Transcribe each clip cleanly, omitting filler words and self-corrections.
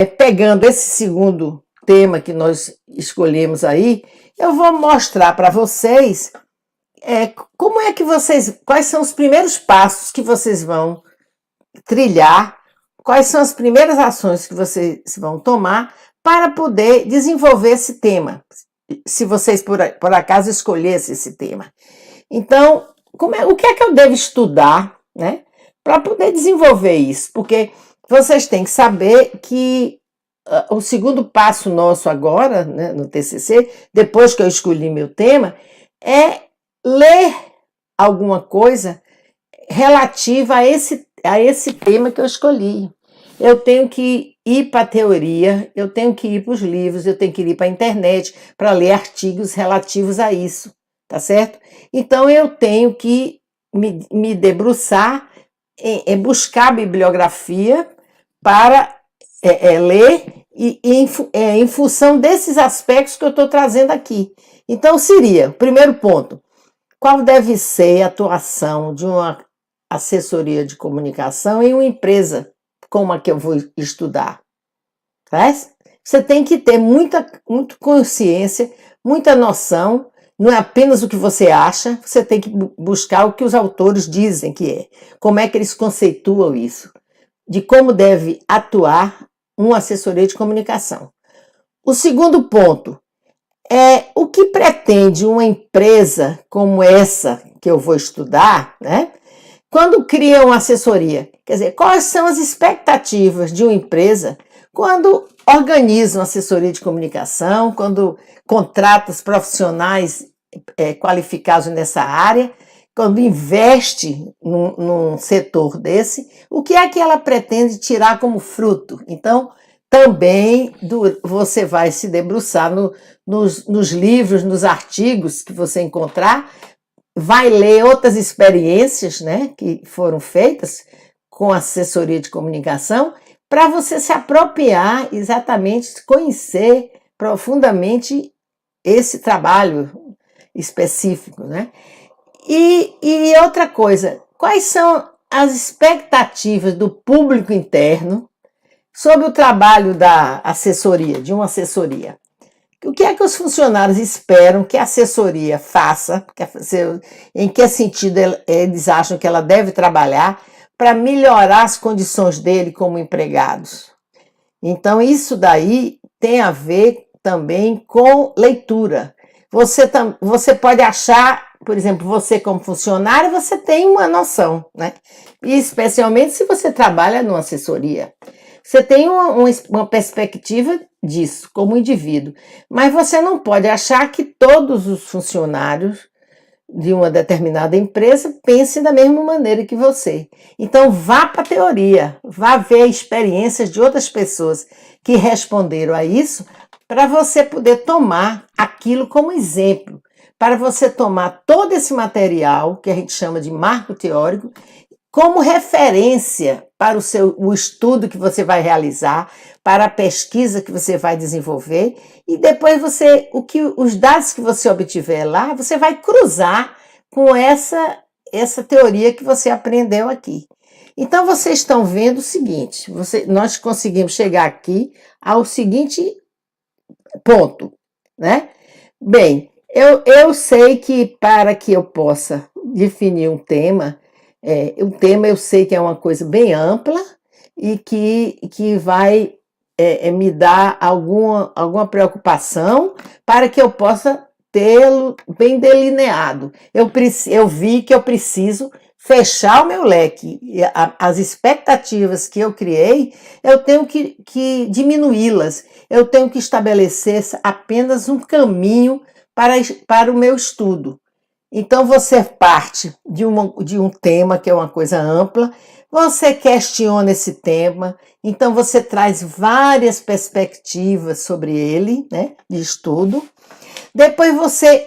pegando esse segundo tema que nós escolhemos aí, eu vou mostrar para vocês como é que quais são os primeiros passos que vocês vão trilhar, quais são as primeiras ações que vocês vão tomar para poder desenvolver esse tema, se vocês por acaso escolhessem esse tema. Então, o que é que eu devo estudar, né, para poder desenvolver isso? Porque vocês têm que saber que o segundo passo nosso agora, né, no TCC, depois que eu escolhi meu tema, é ler alguma coisa relativa a esse tema que eu escolhi. Eu tenho que ir para a teoria, eu tenho que ir para os livros, eu tenho que ir para a internet para ler artigos relativos a isso, tá certo? Então eu tenho que me debruçar em buscar bibliografia para ler em função desses aspectos que eu estou trazendo aqui. Então seria, primeiro ponto, qual deve ser a atuação de uma assessoria de comunicação em uma empresa como a que eu vou estudar? Tá? Você tem que ter muita consciência, muita noção, não é apenas o que você acha, você tem que buscar o que os autores dizem que é, como é que eles conceituam isso, de como deve atuar uma assessoria de comunicação. O segundo ponto é o que pretende uma empresa como essa que eu vou estudar, né? Quando cria uma assessoria, quer dizer, quais são as expectativas de uma empresa quando organiza uma assessoria de comunicação, quando contrata os profissionais qualificados nessa área, quando investe num setor desse, o que é que ela pretende tirar como fruto? Então, também você vai se debruçar nos livros, nos artigos que você encontrar, vai ler outras experiências, né, que foram feitas com assessoria de comunicação, para você se apropriar exatamente, conhecer profundamente esse trabalho específico, né? E outra coisa, quais são as expectativas do público interno sobre o trabalho da assessoria, de uma assessoria? O que é que os funcionários esperam que a assessoria faça, em que sentido eles acham que ela deve trabalhar para melhorar as condições dele como empregados? Então, isso daí tem a ver também com leitura. Você pode achar, por exemplo, você como funcionário, você tem uma noção, né? E especialmente se você trabalha numa assessoria. Você tem uma perspectiva disso, como indivíduo. Mas você não pode achar que todos os funcionários de uma determinada empresa pensem da mesma maneira que você. Então, vá para a teoria, vá ver experiências de outras pessoas que responderam a isso, para você poder tomar aquilo como exemplo, para você tomar todo esse material, que a gente chama de marco teórico, como referência para o estudo que você vai realizar, para a pesquisa que você vai desenvolver, e depois os dados que você obtiver lá, você vai cruzar com essa teoria que você aprendeu aqui. Então, vocês estão vendo o seguinte, nós conseguimos chegar aqui ao seguinte ponto, né? Bem, eu sei que para que eu possa definir um tema eu sei que é uma coisa bem ampla e que vai me dar alguma preocupação para que eu possa tê-lo bem delineado. Eu vi que eu preciso fechar o meu leque. As expectativas que eu criei, eu tenho que diminuí-las. Eu tenho que estabelecer apenas um caminho para o meu estudo. Então, você parte de um tema que é uma coisa ampla, você questiona esse tema, então você traz várias perspectivas sobre ele, né, de estudo. Depois você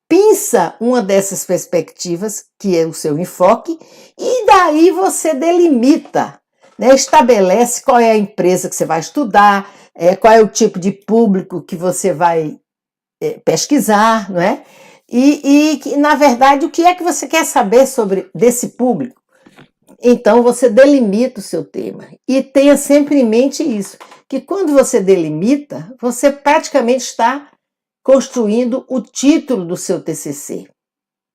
pinça uma dessas perspectivas, que é o seu enfoque, e daí você delimita, né, estabelece qual é a empresa que você vai estudar, qual é o tipo de público que você vai pesquisar, não é? E, na verdade, o que é que você quer saber desse público? Então você delimita o seu tema e tenha sempre em mente isso, que quando você delimita, você praticamente está construindo o título do seu TCC,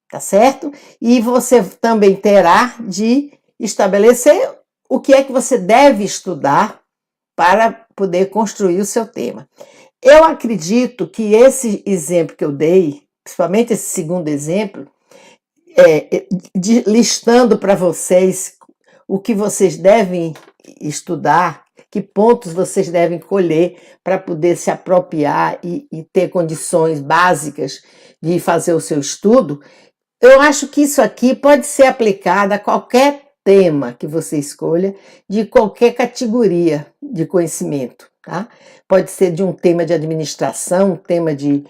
tá certo? E você também terá de estabelecer o que é que você deve estudar para poder construir o seu tema. Eu acredito que esse exemplo que eu dei, principalmente esse segundo exemplo, listando para vocês o que vocês devem estudar, que pontos vocês devem colher para poder se apropriar e ter condições básicas de fazer o seu estudo, eu acho que isso aqui pode ser aplicado a qualquer tema que você escolha, de qualquer categoria de conhecimento, tá? Pode ser de um tema de administração, um tema de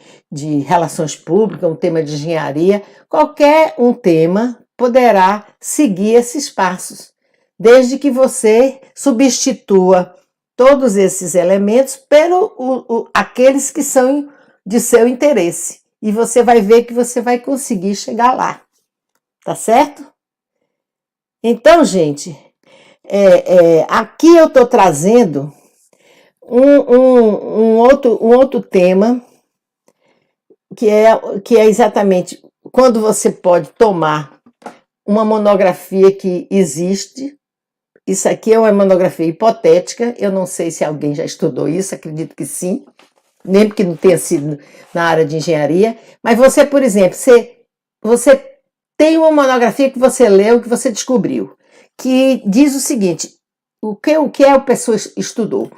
relações públicas, um tema de engenharia, qualquer um tema poderá seguir esses passos, desde que você substitua todos esses elementos por aqueles que são de seu interesse. E você vai ver que você vai conseguir chegar lá, tá certo? Então, gente, aqui eu estou trazendo um outro tema, que é exatamente quando você pode tomar uma monografia que existe. Isso aqui é uma monografia hipotética, eu não sei se alguém já estudou isso, acredito que sim, nem porque não tenha sido na área de engenharia, mas você, por exemplo, você tem uma monografia que você leu, que você descobriu, que diz o seguinte, o que a pessoa estudou?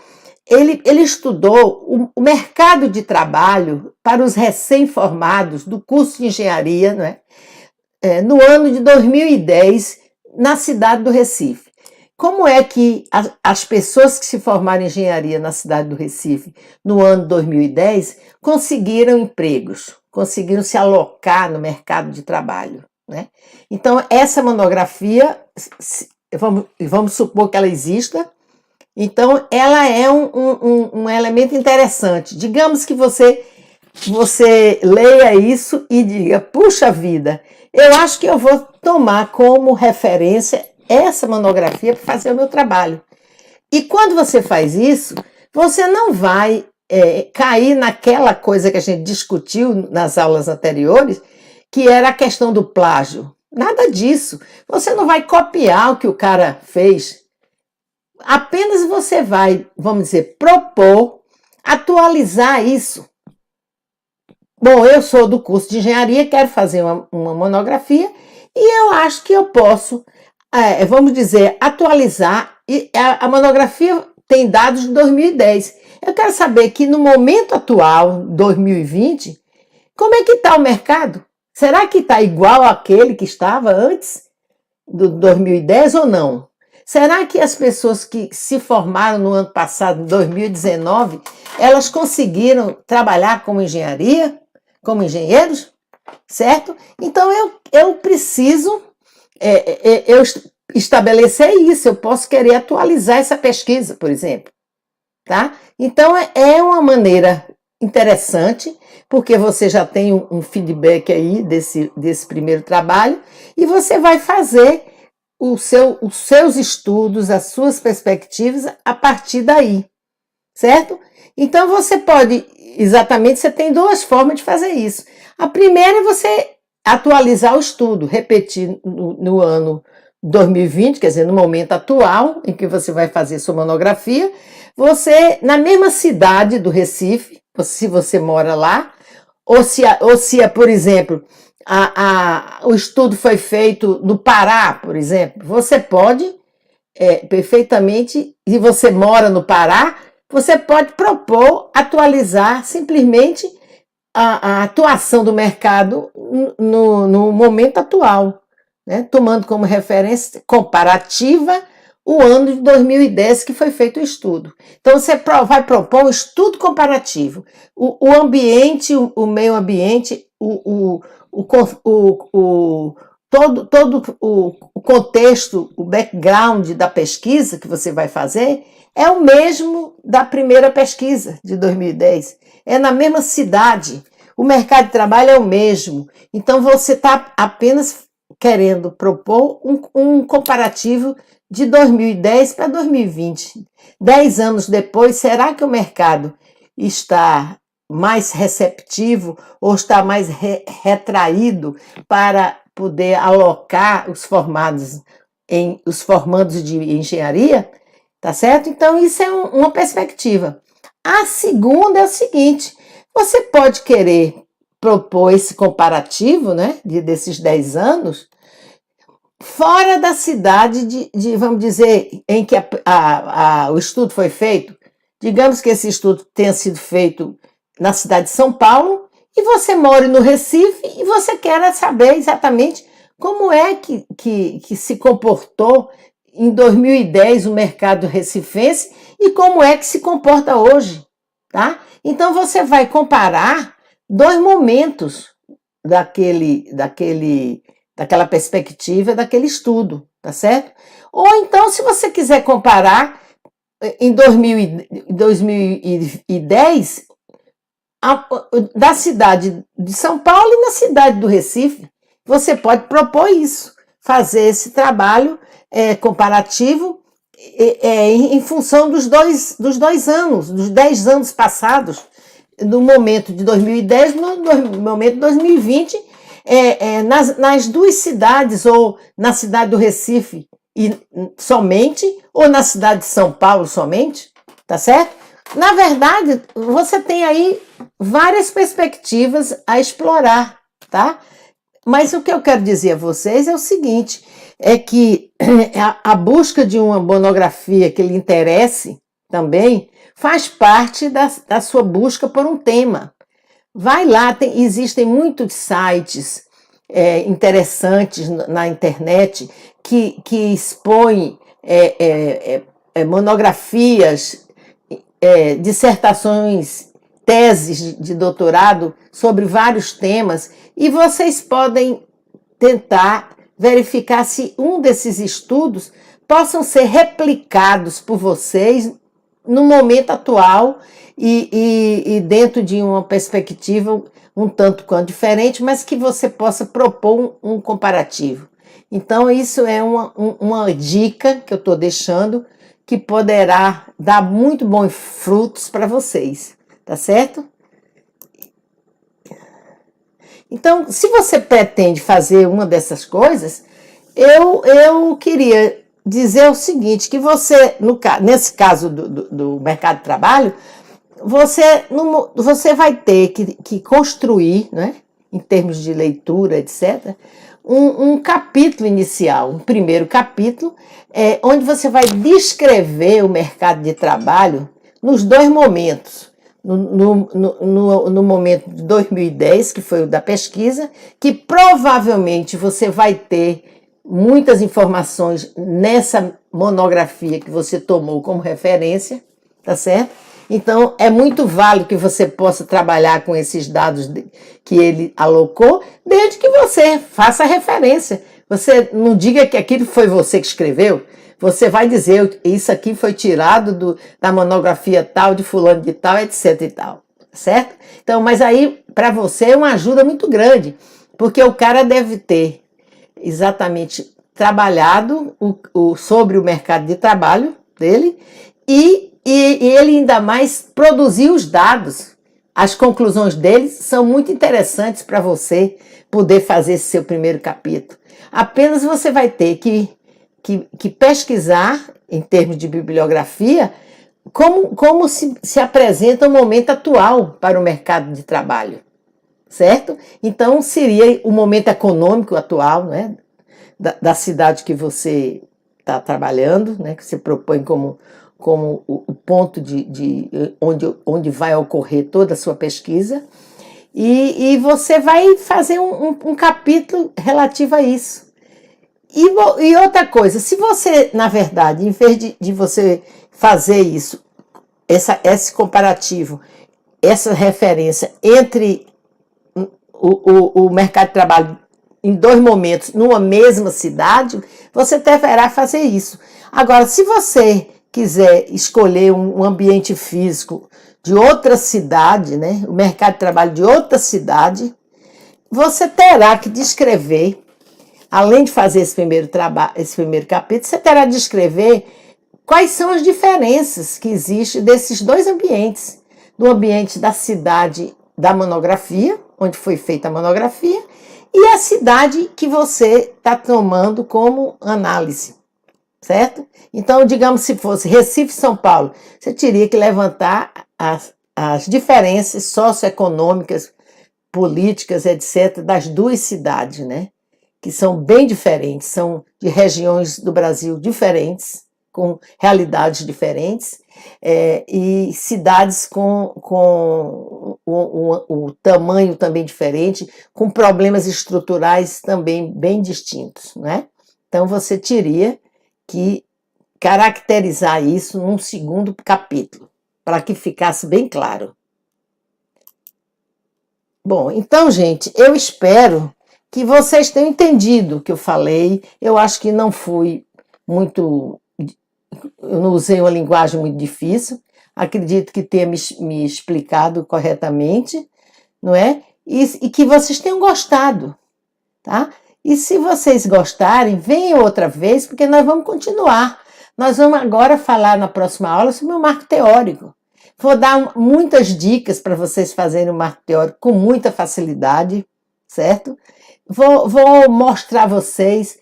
Ele estudou o mercado de trabalho para os recém-formados do curso de engenharia, não é? No ano de 2010, na cidade do Recife. Como é que as pessoas que se formaram em engenharia na cidade do Recife no ano 2010 conseguiram empregos, conseguiram se alocar no mercado de trabalho, né? Então, essa monografia, vamos supor que ela exista, então ela é um elemento interessante. Digamos que você leia isso e diga, puxa vida, eu acho que eu vou tomar como referência essa monografia para fazer o meu trabalho. E quando você faz isso, você não vai cair naquela coisa que a gente discutiu nas aulas anteriores, que era a questão do plágio. Nada disso. Você não vai copiar o que o cara fez. Apenas você vai, vamos dizer, propor, atualizar isso. Bom, eu sou do curso de engenharia, quero fazer uma monografia e eu acho que eu posso, vamos dizer, atualizar. E a monografia tem dados de 2010. Eu quero saber que no momento atual, 2020, como é que está o mercado? Será que está igual àquele que estava antes do 2010 ou não? Será que as pessoas que se formaram no ano passado, em 2019, elas conseguiram trabalhar como engenharia? Como engenheiros, certo? Então eu preciso estabelecer isso, eu posso querer atualizar essa pesquisa, por exemplo, tá? Então é uma maneira interessante, porque você já tem um feedback aí desse primeiro trabalho e você vai fazer os seus estudos, as suas perspectivas a partir daí, certo? Então você pode, exatamente, você tem duas formas de fazer isso. A primeira é você atualizar o estudo, repetir no ano 2020, quer dizer, no momento atual em que você vai fazer sua monografia, você, na mesma cidade do Recife, se você mora lá, ou se por exemplo, o estudo foi feito no Pará, por exemplo, você pode perfeitamente, se você mora no Pará, você pode propor atualizar simplesmente a atuação do mercado no momento atual, né? Tomando como referência comparativa o ano de 2010 que foi feito o estudo. Então você vai propor um estudo comparativo. O ambiente, o meio ambiente, todo o contexto, o background da pesquisa que você vai fazer é o mesmo da primeira pesquisa de 2010. É na mesma cidade. O mercado de trabalho é o mesmo. Então você está apenas querendo propor um comparativo de 2010 para 2020. 10 anos depois, será que o mercado está mais receptivo ou está mais retraído para poder alocar os formandos de engenharia? Tá certo? Então, isso é uma perspectiva. A segunda é o seguinte: você pode querer propor esse comparativo, né, desses 10 anos, fora da cidade vamos dizer, em que o estudo foi feito. Digamos que esse estudo tenha sido feito na cidade de São Paulo e você mora no Recife e você quer saber exatamente como é que se comportou em 2010 o mercado recifense e como é que se comporta hoje, tá? Então você vai comparar dois momentos daquela perspectiva, daquele estudo, tá certo? Ou então, se você quiser comparar em 2010 da cidade de São Paulo e na cidade do Recife, você pode propor isso, fazer esse trabalho comparativo em função dos dois anos, dos 10 anos passados, no momento de 2010, no momento de 2020, nas duas cidades, ou na cidade do Recife somente, ou na cidade de São Paulo somente, tá certo? Na verdade, você tem aí várias perspectivas a explorar, tá? Mas o que eu quero dizer a vocês é o seguinte, é que a busca de uma monografia que lhe interesse também faz parte da sua busca por um tema. Vai lá, existem muitos sites interessantes na internet que expõem monografias, dissertações, teses de doutorado sobre vários temas, e vocês podem tentar verificar se um desses estudos possam ser replicados por vocês no momento atual e dentro de uma perspectiva um tanto quanto diferente, mas que você possa propor um comparativo. Então, isso é uma dica que eu estou deixando, que poderá dar muito bons frutos para vocês, tá certo? Então, se você pretende fazer uma dessas coisas, eu queria dizer o seguinte, que você, nesse caso do mercado de trabalho, você vai ter que construir, né, em termos de leitura, etc., um capítulo inicial, um primeiro capítulo, onde você vai descrever o mercado de trabalho nos dois momentos. No momento de 2010, que foi o da pesquisa, que provavelmente você vai ter muitas informações nessa monografia que você tomou como referência, tá certo? Então, é muito válido que você possa trabalhar com esses dados que ele alocou, desde que você faça referência. Você não diga que aquilo foi você que escreveu, você vai dizer, isso aqui foi tirado da monografia tal, de fulano de tal, etc e tal, certo? Então, mas aí, para você, é uma ajuda muito grande, porque o cara deve ter exatamente trabalhado sobre o mercado de trabalho dele e ele ainda mais produzir os dados. As conclusões dele são muito interessantes para você poder fazer esse seu primeiro capítulo. Apenas você vai ter que pesquisar, em termos de bibliografia, como se apresenta o momento atual para o mercado de trabalho, certo? Então, seria o momento econômico atual, né, da cidade que você está trabalhando, né, que você propõe como o ponto de onde vai ocorrer toda a sua pesquisa, e você vai fazer um capítulo relativo a isso. E outra coisa, se você, na verdade, em vez de você fazer isso, esse comparativo, essa referência entre o mercado de trabalho em dois momentos, numa mesma cidade, você deverá fazer isso. Agora, se você quiser escolher um ambiente físico de outra cidade, né, o mercado de trabalho de outra cidade, você terá que descrever além de fazer esse primeiro trabalho, esse primeiro capítulo, você terá de escrever quais são as diferenças que existem desses dois ambientes, do ambiente da cidade da monografia, onde foi feita a monografia, e a cidade que você está tomando como análise, certo? Então, digamos, se fosse Recife e São Paulo, você teria que levantar as diferenças socioeconômicas, políticas, etc., das duas cidades, né? Que são bem diferentes, são de regiões do Brasil diferentes, com realidades diferentes, e cidades com o tamanho também diferente, com problemas estruturais também bem distintos, né? Então, você teria que caracterizar isso num segundo capítulo, para que ficasse bem claro. Bom, então, gente, eu espero que vocês tenham entendido o que eu falei. Eu acho que não fui muito... Eu não usei uma linguagem muito difícil. Acredito que tenha me explicado corretamente, não é? E que vocês tenham gostado, tá? E se vocês gostarem, venham outra vez, porque nós vamos continuar. Nós vamos agora falar na próxima aula sobre o marco teórico. Vou dar muitas dicas para vocês fazerem o marco teórico com muita facilidade, certo? Vou mostrar a vocês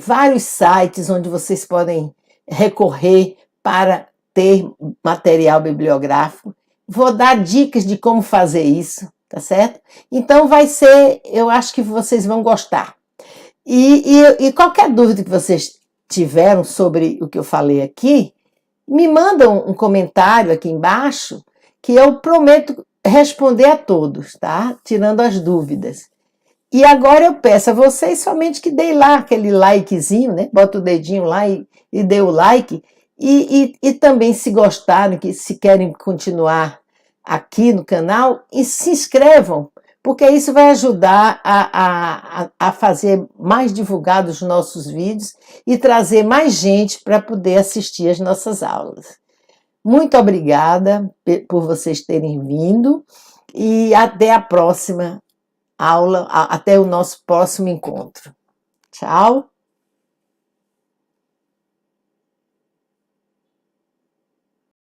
vários sites onde vocês podem recorrer para ter material bibliográfico. Vou dar dicas de como fazer isso, tá certo? Então vai ser, eu acho que vocês vão gostar. E qualquer dúvida que vocês tiveram sobre o que eu falei aqui, me mandam um comentário aqui embaixo, que eu prometo responder a todos, tá? Tirando as dúvidas. E agora eu peço a vocês somente que deem lá aquele likezinho, né? Bota o dedinho lá e dê o like. E também, se gostaram, que se querem continuar aqui no canal, e se inscrevam, porque isso vai ajudar a fazer mais divulgados os nossos vídeos e trazer mais gente para poder assistir as nossas aulas. Muito obrigada por vocês terem vindo e até a próxima aula, até o nosso próximo encontro. Tchau!